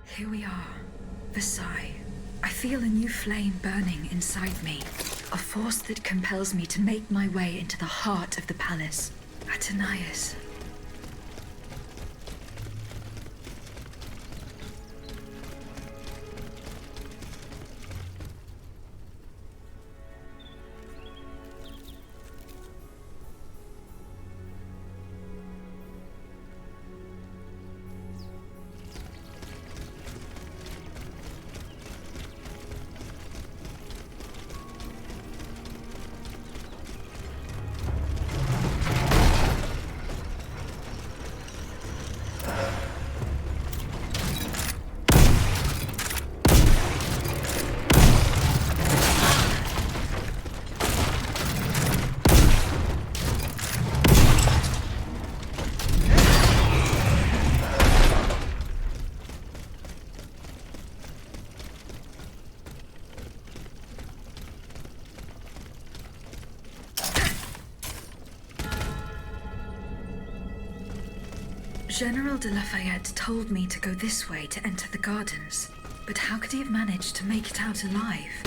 Here we are, Versailles. I feel a new flame burning inside me, a force that compels me to make my way into the heart of the palace. Athenais. General de Lafayette told me to go this way to enter the gardens, but how could he have managed to make it out alive?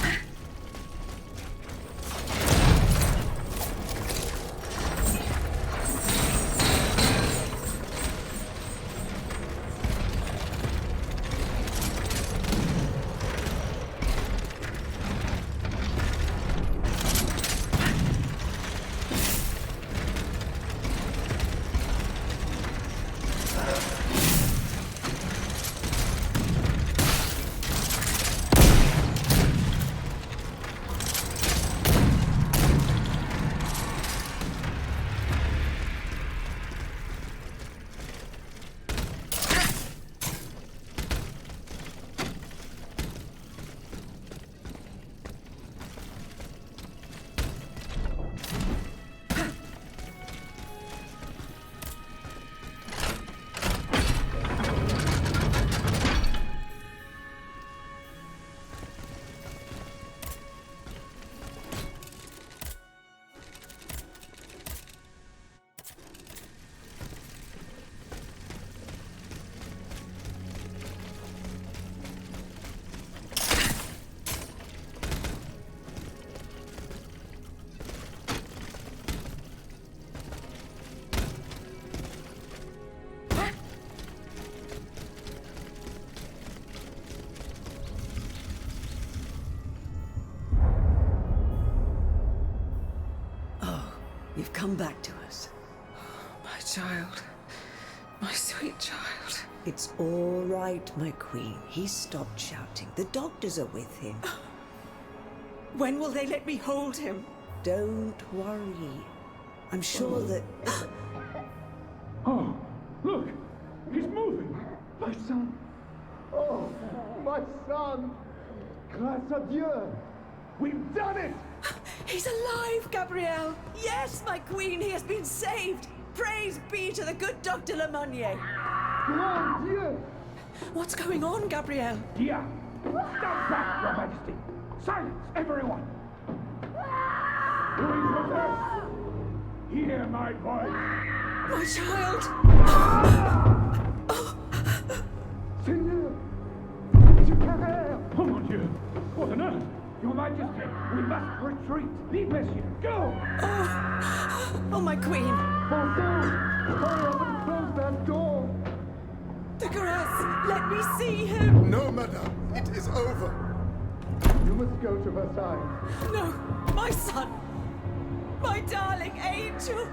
You've come back to us. My child. My sweet child. It's all right, my queen. He's stopped shouting. The doctors are with him. When will they let me hold him? Don't worry. I'm sure that... Oh, look! He's moving! My son! Oh, my son! Grâce à Dieu! We've done it! He's alive, Gabrielle! Yes, my queen, he has been saved! Praise be to the good Dr. Lemonnier! Grand Dieu! What's going on, Gabrielle? Dia! Stand back, Your Majesty! Silence, everyone! Louis Joseph! Hear my voice! My child! Seigneur! Supérieur! Oh, mon Dieu! What on earth? Your Majesty, we must retreat! Leave Messieurs! Go! Oh, my queen! Bonsoir! Hurry up and close that door! The Grace, let me see him! No, madame, it is over. You must go to Versailles. No, my son! My darling angel!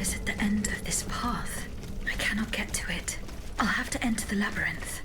is at the end of this path. I cannot get to it. I'll have to enter the labyrinth.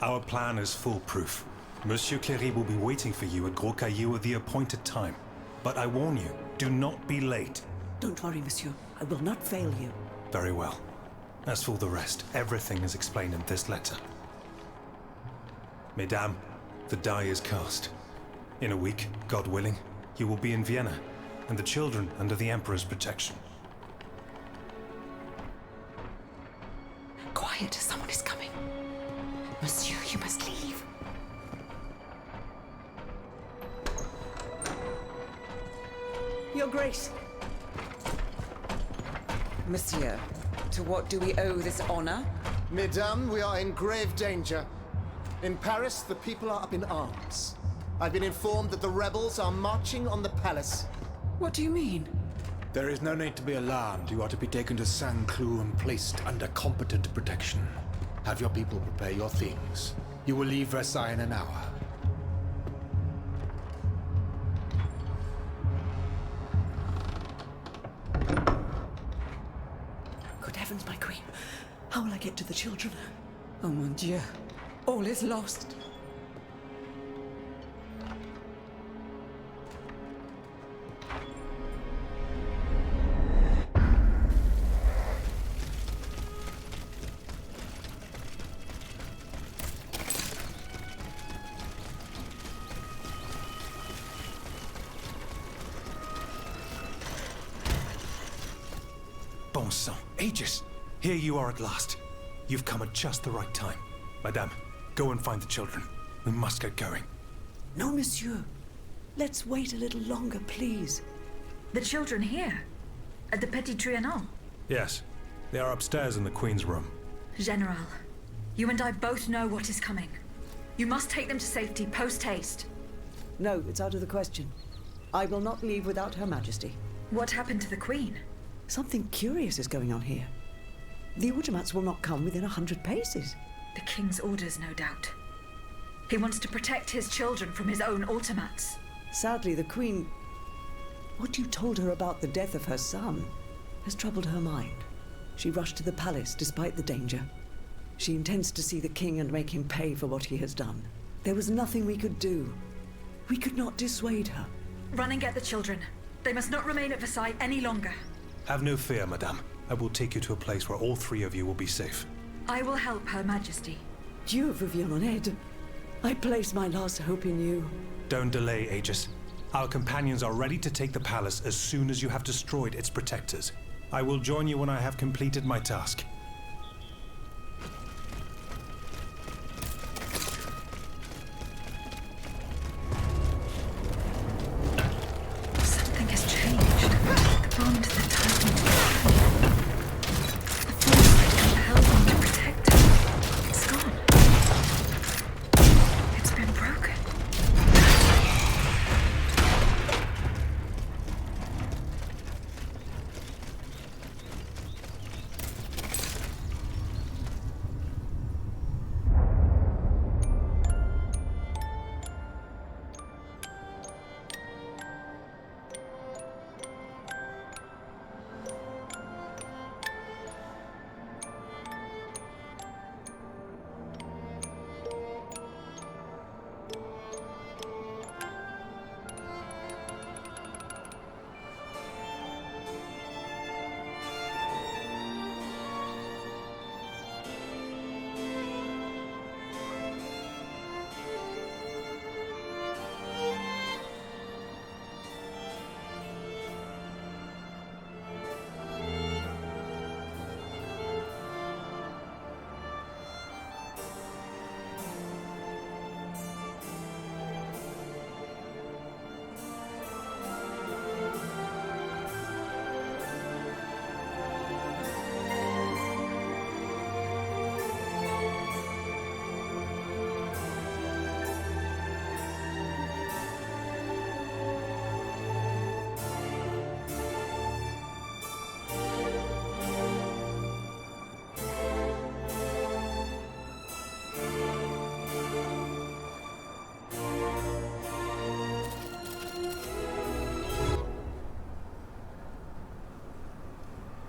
Our plan is foolproof. Monsieur Cléry will be waiting for you at Gros Caillou at the appointed time. But I warn you, do not be late. Don't worry, monsieur. I will not fail you. Very well. As for the rest, everything is explained in this letter. Mesdames, the die is cast. In a week, God willing, you will be in Vienna, and the children under the Emperor's protection. Quiet, someone is coming. Monsieur, you must leave. Your Grace. Monsieur, to what do we owe this honor? Mesdames, we are in grave danger. In Paris, the people are up in arms. I've been informed that the rebels are marching on the palace. What do you mean? There is no need to be alarmed. You are to be taken to Saint-Cloud and placed under competent protection. Have your people prepare your things. You will leave Versailles in an hour. Good heavens, my queen. How will I get to the children? Oh mon Dieu. All is lost. Bon sang, Aegis! Here you are at last. You've come at just the right time. Madame, go and find the children. We must get going. No, monsieur. Let's wait a little longer, please. The children here? At the Petit Trianon? Yes, they are upstairs in the Queen's room. General, you and I both know what is coming. You must take them to safety post-haste. No, it's out of the question. I will not leave without Her Majesty. What happened to the Queen? Something curious is going on here. The automats will not come within 100 paces. The King's orders, no doubt. He wants to protect his children from his own automats. Sadly, the Queen... What you told her about the death of her son has troubled her mind. She rushed to the palace despite the danger. She intends to see the King and make him pay for what he has done. There was nothing we could do. We could not dissuade her. Run and get the children. They must not remain at Versailles any longer. Have no fear, Madame. I will take you to a place where all three of you will be safe. I will help Her Majesty. Dieu vous vient en aide. I place my last hope in you. Don't delay, Aegis. Our companions are ready to take the palace as soon as you have destroyed its protectors. I will join you when I have completed my task. Something has changed. The bond that tied me to the Queen. The force that compelled me to protect her. It's gone. It's been broken.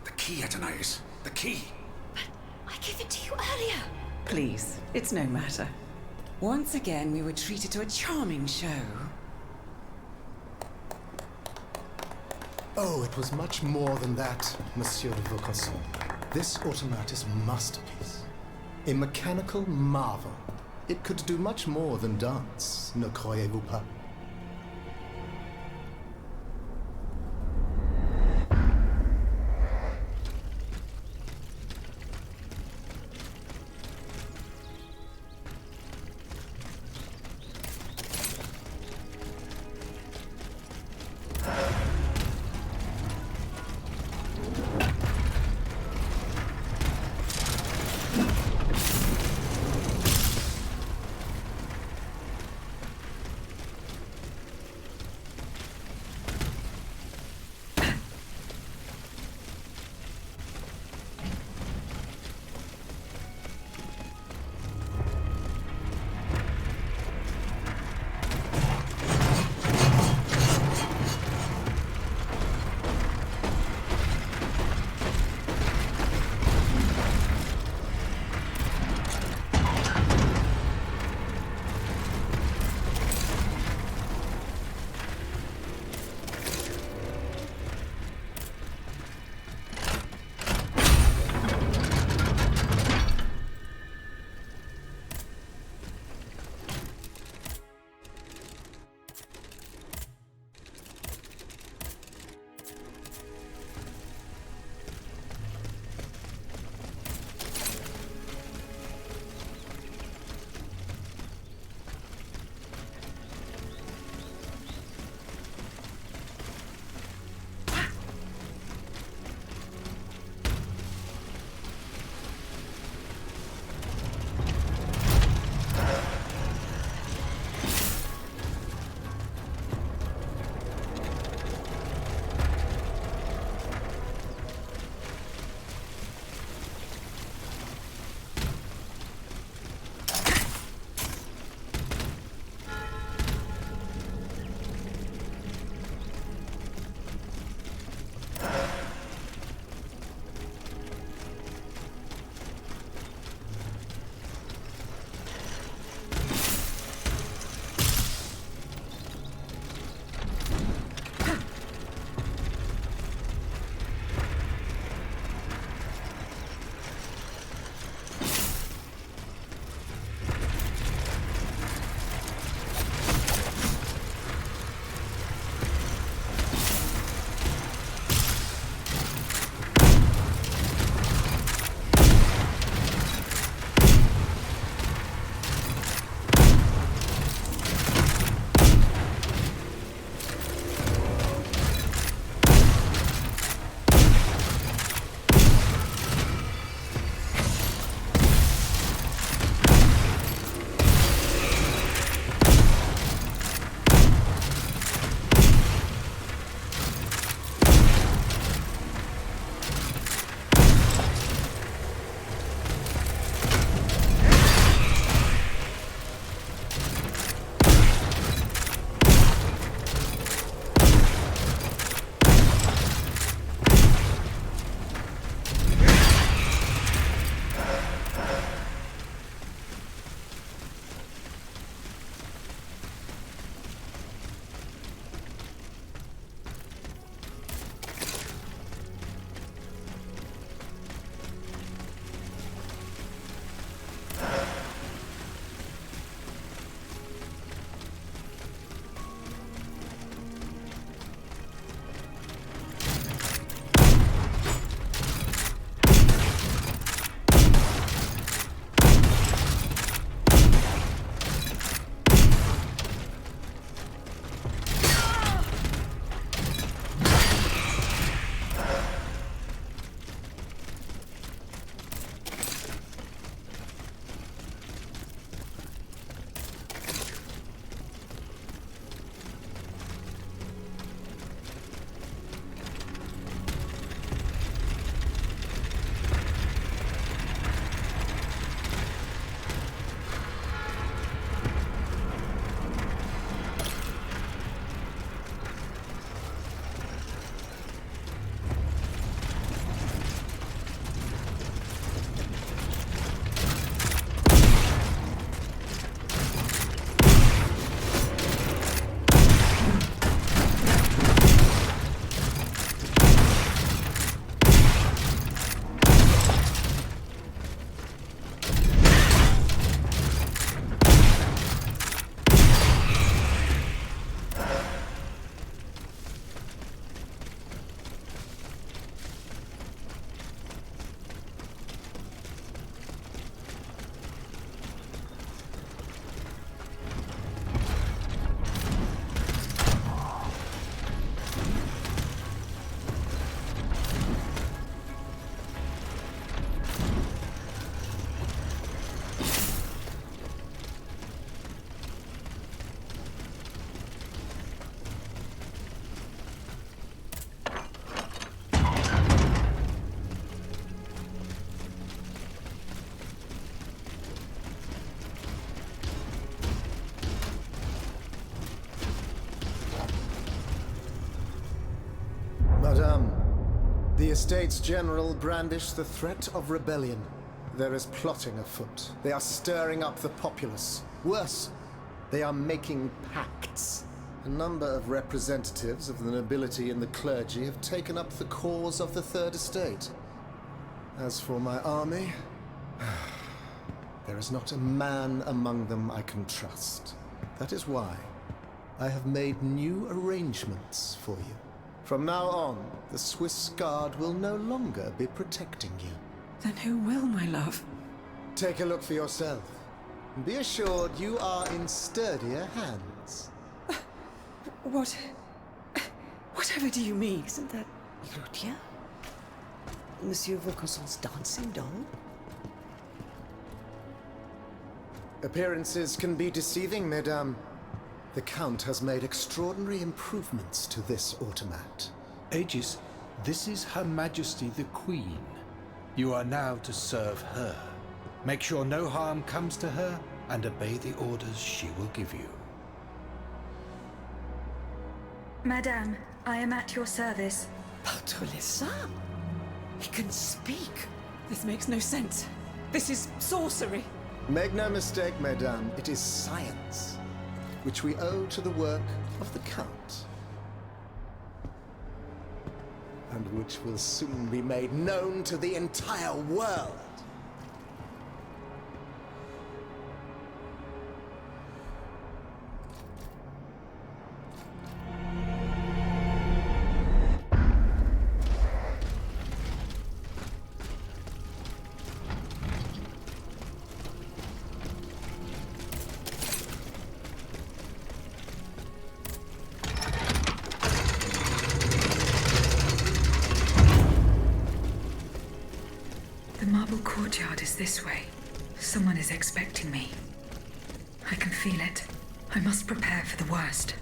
The key, Athanase. The key. I gave it to you earlier. Please, it's no matter. Once again, we were treated to a charming show. Oh, it was much more than that, Monsieur de Vaucanson. This automat is a masterpiece. A mechanical marvel. It could do much more than dance, ne croyez-vous pas? The Estates General brandish the threat of rebellion. There is plotting afoot. They are stirring up the populace. Worse, they are making pacts. A number of representatives of the nobility and the clergy have taken up the cause of the Third Estate. As for my army, there is not a man among them I can trust. That is why I have made new arrangements for you. From now on, the Swiss Guard will no longer be protecting you. Then who will, my love? Take a look for yourself. And be assured you are in sturdier hands. Whatever do you mean? Isn't that Claudia? Monsieur Vaucanson's dancing doll? Appearances can be deceiving, mesdames. The Count has made extraordinary improvements to this automat. Aegis, this is Her Majesty the Queen. You are now to serve her. Make sure no harm comes to her and obey the orders she will give you. Madame, I am at your service. Patre les Saints? He can speak. This makes no sense. This is sorcery. Make no mistake, mesdames, it is science, which we owe to the work of the Count. And which will soon be made known to the entire world. The marble courtyard is this way. Someone is expecting me. I can feel it. I must prepare for the worst.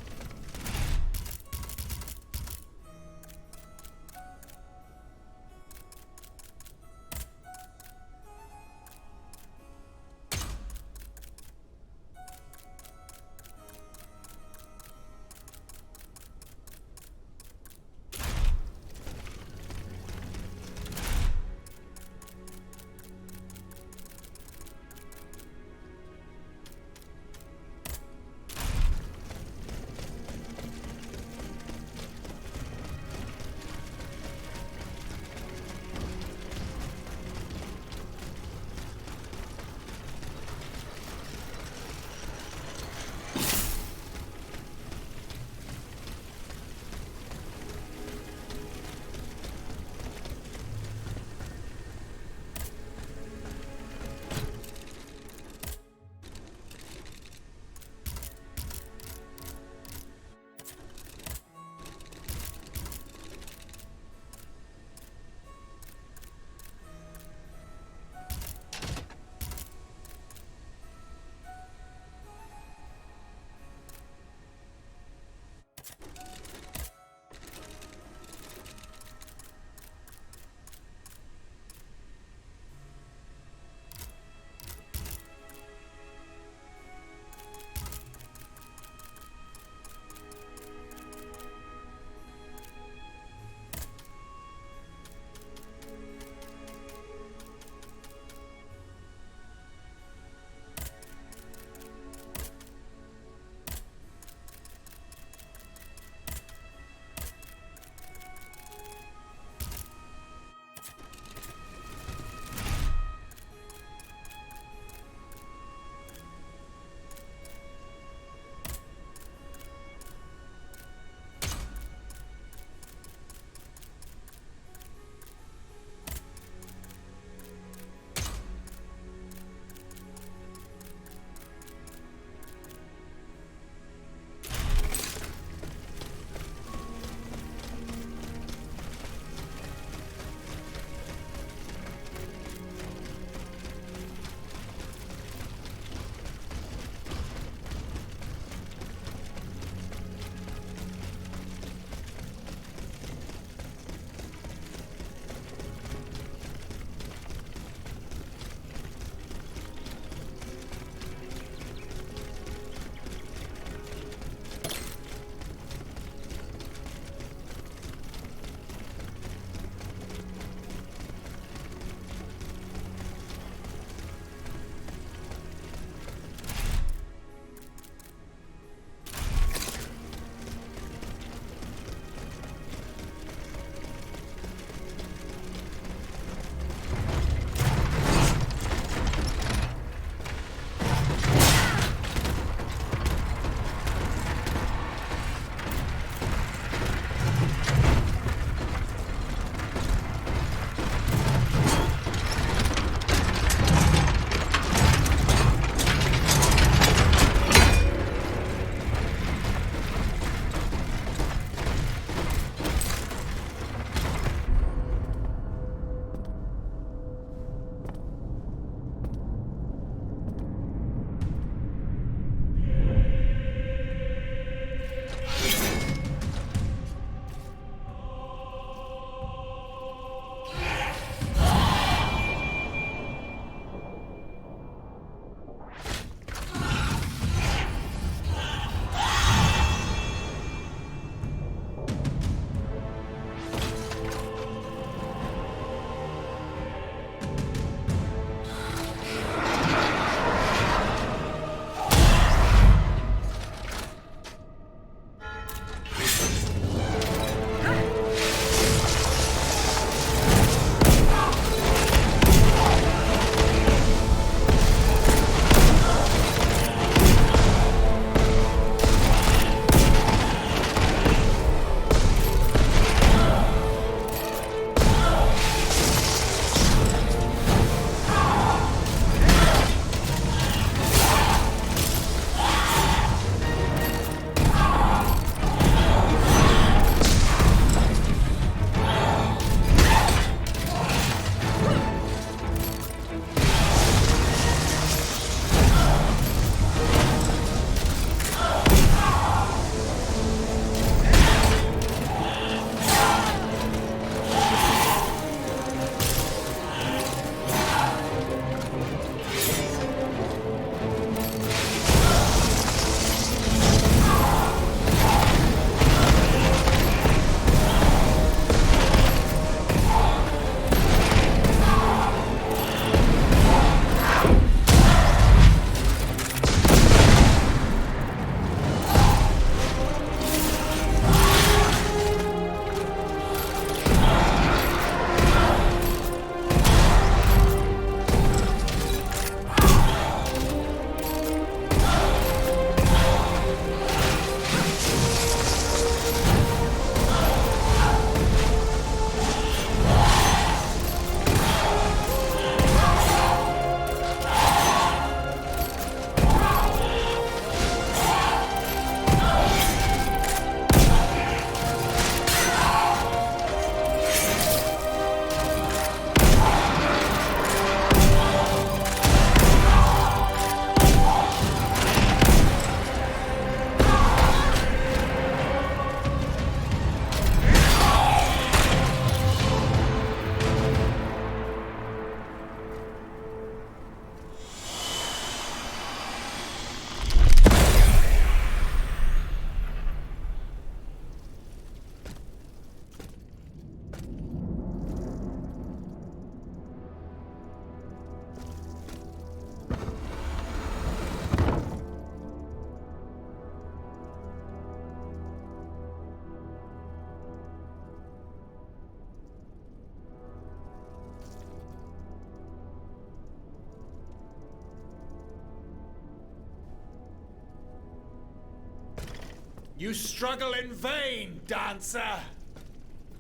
You struggle in vain, dancer!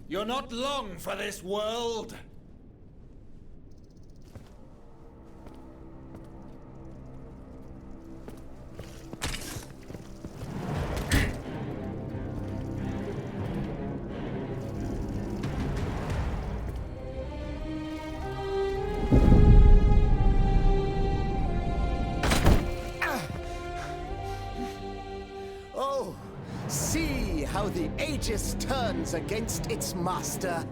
You're not long for this world! Oh, see how the Aegis turns against its master.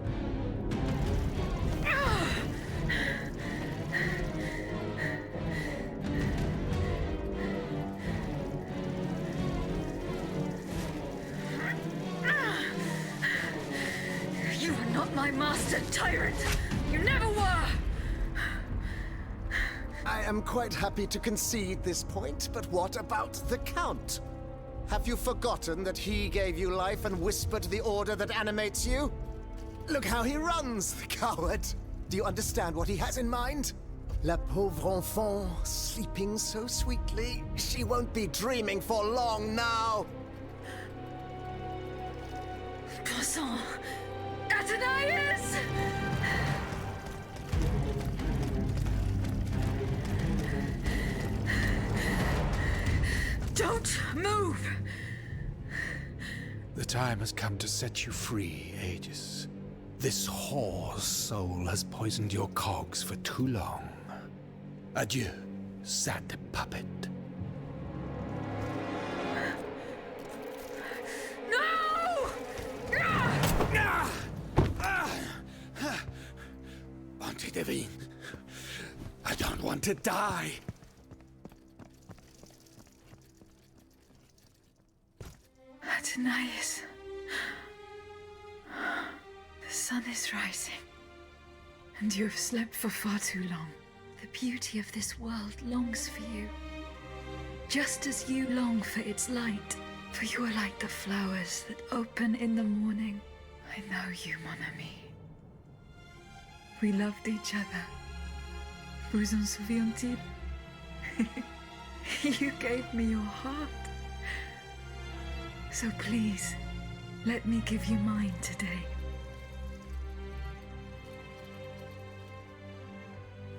You are not my master, tyrant! You never were! I am quite happy to concede this point, but what about the Count? Have you forgotten that he gave you life and whispered the order that animates you? Look how he runs, the coward! Do you understand what he has in mind? La pauvre enfant, sleeping so sweetly, she won't be dreaming for long now! Bon sang! Athenais! Don't move! The time has come to set you free, Aegis. This whore's soul has poisoned your cogs for too long. Adieu, sad puppet. No! Bonté divine, I don't want to die. Athenais. The sun is rising, and you have slept for far too long. The beauty of this world longs for you, just as you long for its light, for you are like the flowers that open in the morning. I know you, mon ami. We loved each other. Vous en souvient-il? You gave me your heart. So please, let me give you mine today.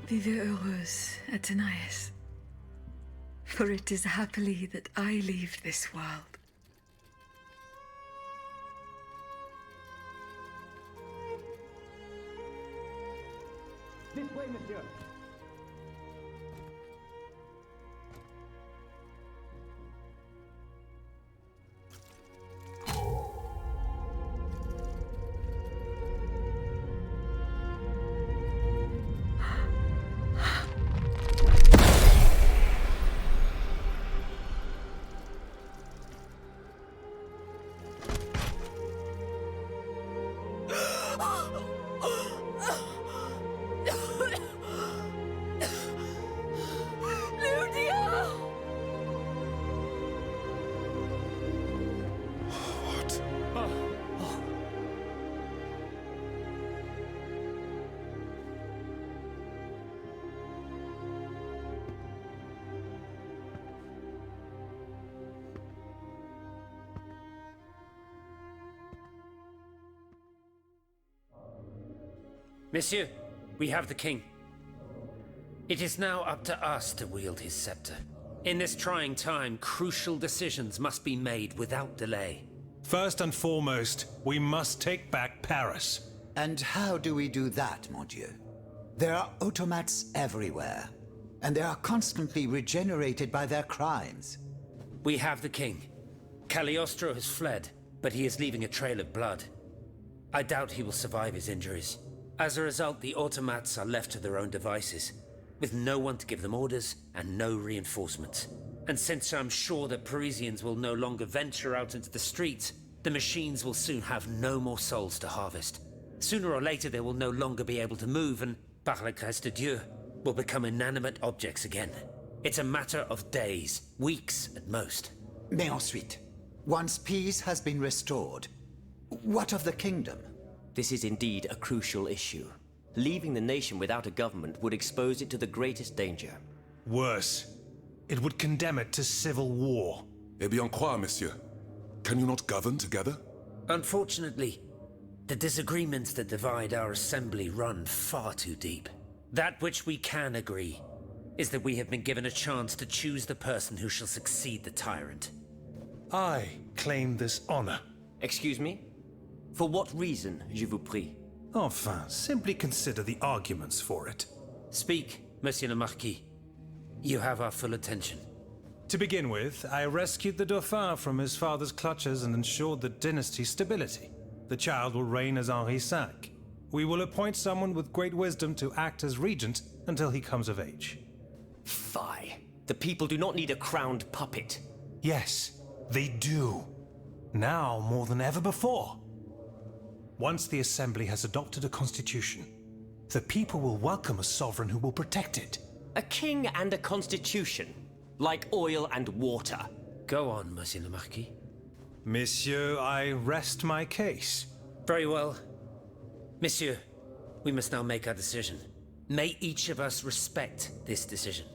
Vivez heureuse, Athenais. For it is happily that I leave this world. This way, monsieur. Monsieur, we have the king. It is now up to us to wield his scepter. In this trying time, crucial decisions must be made without delay. First and foremost, we must take back Paris. And how do we do that, mon Dieu? There are automats everywhere, and they are constantly regenerated by their crimes. We have the king. Cagliostro has fled, but he is leaving a trail of blood. I doubt he will survive his injuries. As a result, the automats are left to their own devices, with no one to give them orders and no reinforcements. And since I'm sure that Parisians will no longer venture out into the streets, the machines will soon have no more souls to harvest. Sooner or later they will no longer be able to move and, par la grâce de Dieu, will become inanimate objects again. It's a matter of days, weeks at most. Mais ensuite, once peace has been restored, what of the kingdom? This is indeed a crucial issue. Leaving the nation without a government would expose it to the greatest danger. Worse, it would condemn it to civil war. Eh bien, crois, monsieur. Can you not govern together? Unfortunately, the disagreements that divide our assembly run far too deep. That which we can agree is that we have been given a chance to choose the person who shall succeed the tyrant. I claim this honor. Excuse me? For what reason, je vous prie? Enfin, simply consider the arguments for it. Speak, Monsieur le Marquis. You have our full attention. To begin with, I rescued the Dauphin from his father's clutches and ensured the dynasty's stability. The child will reign as Henri V. We will appoint someone with great wisdom to act as regent until he comes of age. Fie. The people do not need a crowned puppet. Yes, they do. Now more than ever before. Once the Assembly has adopted a constitution, the people will welcome a sovereign who will protect it. A king and a constitution, like oil and water. Go on, Monsieur le Marquis. Monsieur, I rest my case. Very well. Monsieur, we must now make our decision. May each of us respect this decision,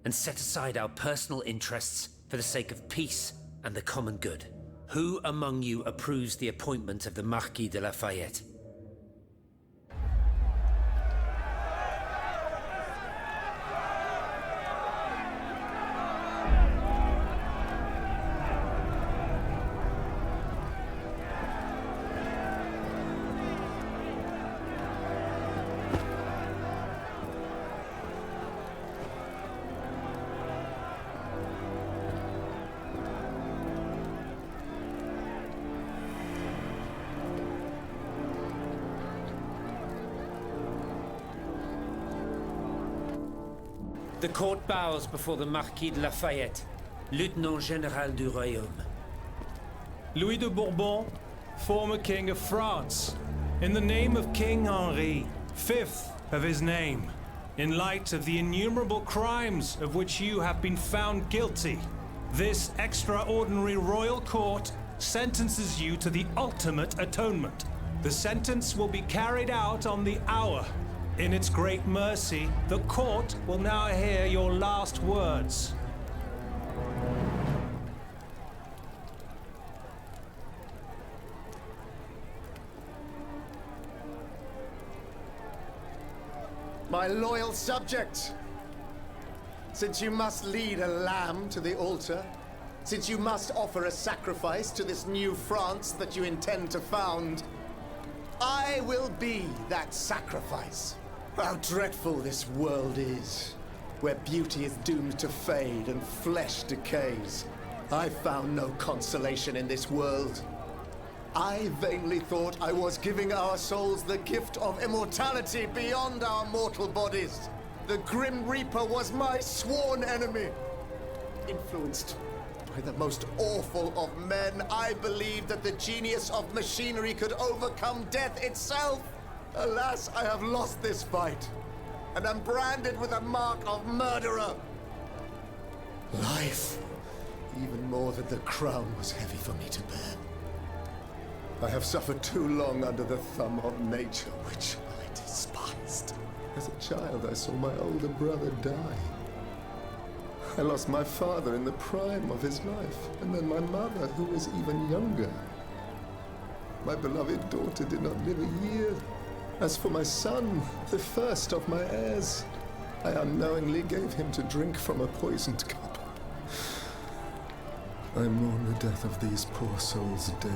and set aside our personal interests for the sake of peace and the common good. Who among you approves the appointment of the Marquis de Lafayette? The court bows before the Marquis de Lafayette, Lieutenant Général du Royaume. Louis de Bourbon, former King of France, in the name of King Henri, fifth of his name, in light of the innumerable crimes of which you have been found guilty, this extraordinary royal court sentences you to the ultimate atonement. The sentence will be carried out on the hour. In its great mercy, the court will now hear your last words. My loyal subject, since you must lead a lamb to the altar, since you must offer a sacrifice to this new France that you intend to found, I will be that sacrifice. How dreadful this world is, where beauty is doomed to fade and flesh decays. I found no consolation in this world. I vainly thought I was giving our souls the gift of immortality beyond our mortal bodies. The Grim Reaper was my sworn enemy. Influenced by the most awful of men, I believed that the genius of machinery could overcome death itself. Alas, I have lost this fight, and am branded with the mark of murderer. Life, even more than the crown, was heavy for me to bear. I have suffered too long under the thumb of nature, which I despised. As a child, I saw my older brother die. I lost my father in the prime of his life, and then my mother, who was even younger. My beloved daughter did not live a year. As for my son, the first of my heirs, I unknowingly gave him to drink from a poisoned cup. I mourn the death of these poor souls daily.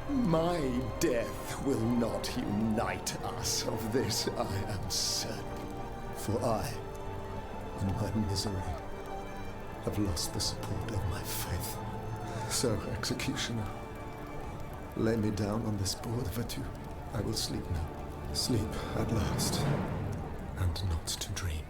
My death will not unite us, of this I am certain. For I, in my misery, have lost the support of my faith. So, executioner, lay me down on this board, Vertu. I will sleep now. Sleep at last, and not to dream.